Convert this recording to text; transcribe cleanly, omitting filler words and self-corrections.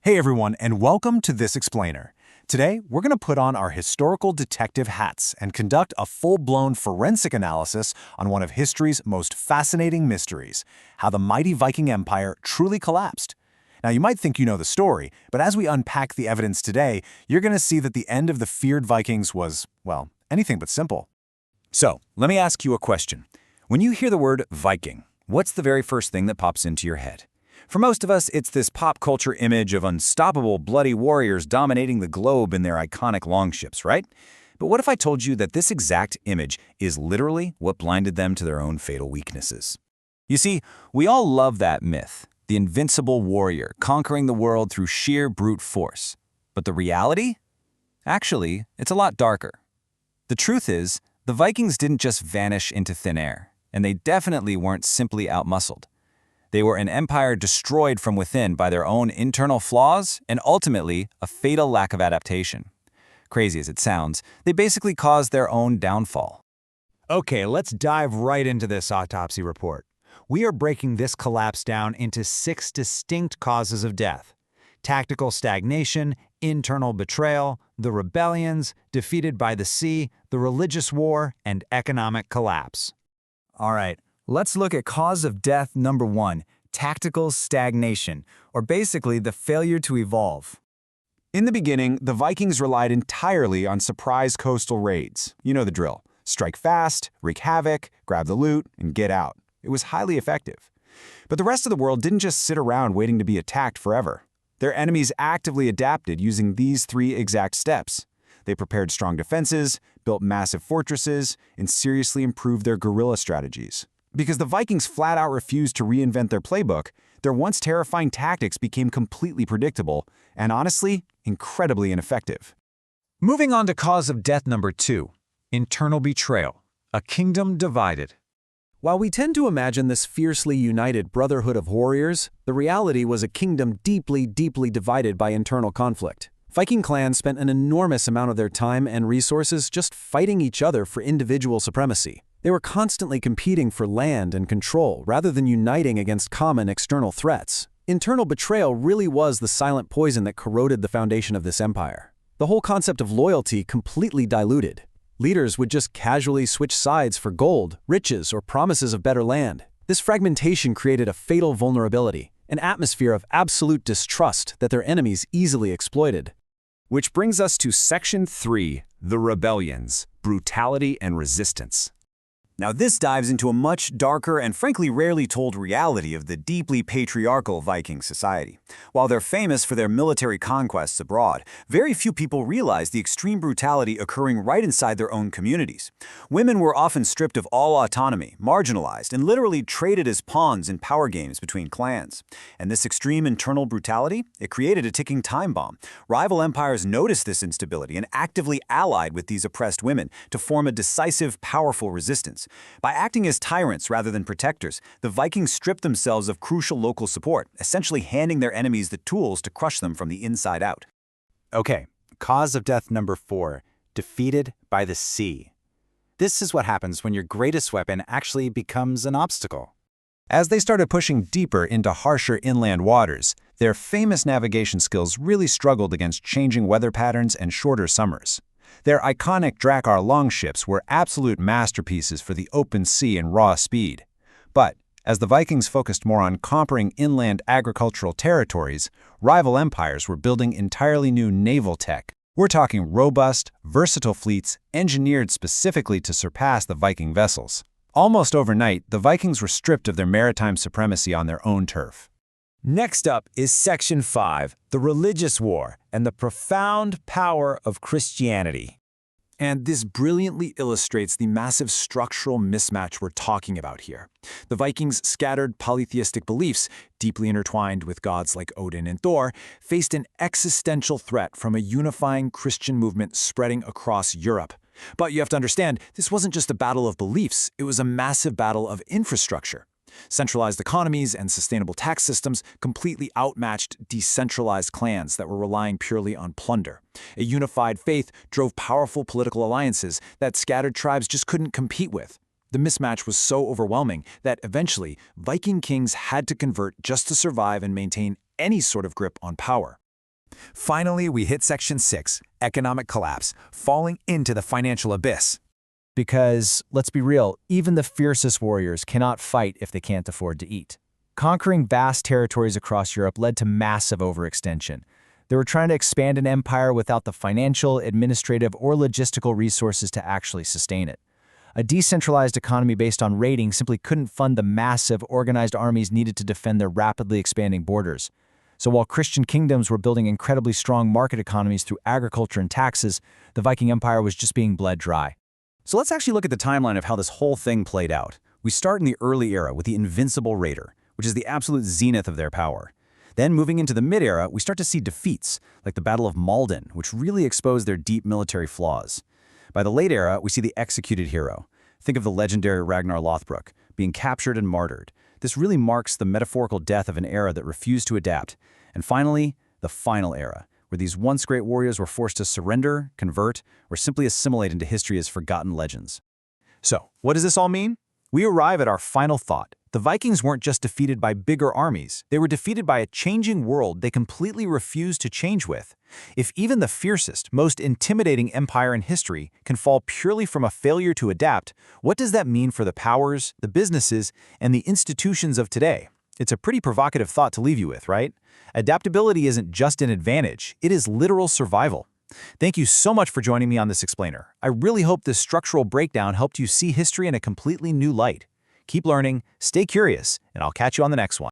Hey everyone, and welcome to This Explainer. Today, we're going to put on our historical detective hats and conduct a full-blown forensic analysis on one of history's most fascinating mysteries, how the mighty Viking Empire truly collapsed. Now, you might think you know the story, but as we unpack the evidence today, you're going to see that the end of the feared Vikings was, well, anything but simple. So, let me ask you a question. When you hear the word Viking, what's the very first thing that pops into your head? For most of us, it's this pop culture image of unstoppable, bloody warriors dominating the globe in their iconic longships, right? But what if I told you that this exact image is literally what blinded them to their own fatal weaknesses? You see, we all love that myth, the invincible warrior conquering the world through sheer brute force. But the reality? Actually, it's a lot darker. The truth is, the Vikings didn't just vanish into thin air, and they definitely weren't simply outmuscled. They were an empire destroyed from within by their own internal flaws and ultimately a fatal lack of adaptation. Crazy as it sounds, they basically caused their own downfall. Okay, let's dive right into this autopsy report. We are breaking this collapse down into 6 distinct causes of death: tactical stagnation, internal betrayal, the rebellions, defeated by the sea, the religious war, and economic collapse. All right, let's look at cause of death number 1, tactical stagnation, or basically the failure to evolve. In the beginning, the Vikings relied entirely on surprise coastal raids. You know the drill. Strike fast, wreak havoc, grab the loot, and get out. It was highly effective. But the rest of the world didn't just sit around waiting to be attacked forever. Their enemies actively adapted using these 3 exact steps. They prepared strong defenses, built massive fortresses, and seriously improved their guerrilla strategies. Because the Vikings flat-out refused to reinvent their playbook, their once terrifying tactics became completely predictable and, honestly, incredibly ineffective. Moving on to cause of death number 2, internal betrayal, a kingdom divided. While we tend to imagine this fiercely united brotherhood of warriors, the reality was a kingdom deeply divided by internal conflict. Viking clans spent an enormous amount of their time and resources just fighting each other for individual supremacy. They were constantly competing for land and control rather than uniting against common external threats. Internal betrayal really was the silent poison that corroded the foundation of this empire. The whole concept of loyalty completely diluted. Leaders would just casually switch sides for gold, riches, or promises of better land. This fragmentation created a fatal vulnerability, an atmosphere of absolute distrust that their enemies easily exploited. Which brings us to Section 3, the rebellions, brutality and resistance. Now this dives into a much darker and frankly rarely told reality of the deeply patriarchal Viking society. While they're famous for their military conquests abroad, very few people realize the extreme brutality occurring right inside their own communities. Women were often stripped of all autonomy, marginalized, and literally traded as pawns in power games between clans. And this extreme internal brutality, it created a ticking time bomb. Rival empires noticed this instability and actively allied with these oppressed women to form a decisive, powerful resistance. By acting as tyrants rather than protectors, the Vikings stripped themselves of crucial local support, essentially handing their enemies the tools to crush them from the inside out. Okay, cause of death number 4, defeated by the sea. This is what happens when your greatest weapon actually becomes an obstacle. As they started pushing deeper into harsher inland waters, their famous navigation skills really struggled against changing weather patterns and shorter summers. Their iconic Drakkar longships were absolute masterpieces for the open sea and raw speed. But as the Vikings focused more on conquering inland agricultural territories, rival empires were building entirely new naval tech. We're talking robust, versatile fleets engineered specifically to surpass the Viking vessels. Almost overnight, the Vikings were stripped of their maritime supremacy on their own turf. Next up is Section 5, the religious war and the profound power of Christianity. And this brilliantly illustrates the massive structural mismatch we're talking about here. The Vikings' scattered polytheistic beliefs, deeply intertwined with gods like Odin and Thor, faced an existential threat from a unifying Christian movement spreading across Europe. But you have to understand, this wasn't just a battle of beliefs, it was a massive battle of infrastructure. Centralized economies and sustainable tax systems completely outmatched decentralized clans that were relying purely on plunder. A unified faith drove powerful political alliances that scattered tribes just couldn't compete with. The mismatch was so overwhelming that eventually Viking kings had to convert just to survive and maintain any sort of grip on power. Finally, we hit Section 6, economic collapse, falling into the financial abyss. Because, let's be real, even the fiercest warriors cannot fight if they can't afford to eat. Conquering vast territories across Europe led to massive overextension. They were trying to expand an empire without the financial, administrative, or logistical resources to actually sustain it. A decentralized economy based on raiding simply couldn't fund the massive, organized armies needed to defend their rapidly expanding borders. So while Christian kingdoms were building incredibly strong market economies through agriculture and taxes, the Viking Empire was just being bled dry. So let's actually look at the timeline of how this whole thing played out. We start in the early era with the invincible raider, which is the absolute zenith of their power. Then moving into the mid-era, we start to see defeats, like the Battle of Malden, which really exposed their deep military flaws. By the late era, we see the executed hero. Think of the legendary Ragnar Lothbrok, being captured and martyred. This really marks the metaphorical death of an era that refused to adapt. And finally, the final era, where these once great warriors were forced to surrender, convert, or simply assimilate into history as forgotten legends. So, what does this all mean? We arrive at our final thought. The Vikings weren't just defeated by bigger armies, they were defeated by a changing world they completely refused to change with. If even the fiercest, most intimidating empire in history can fall purely from a failure to adapt, what does that mean for the powers, the businesses, and the institutions of today? It's a pretty provocative thought to leave you with, right? Adaptability isn't just an advantage, it is literal survival. Thank you so much for joining me on this explainer. I really hope this structural breakdown helped you see history in a completely new light. Keep learning, stay curious, and I'll catch you on the next one.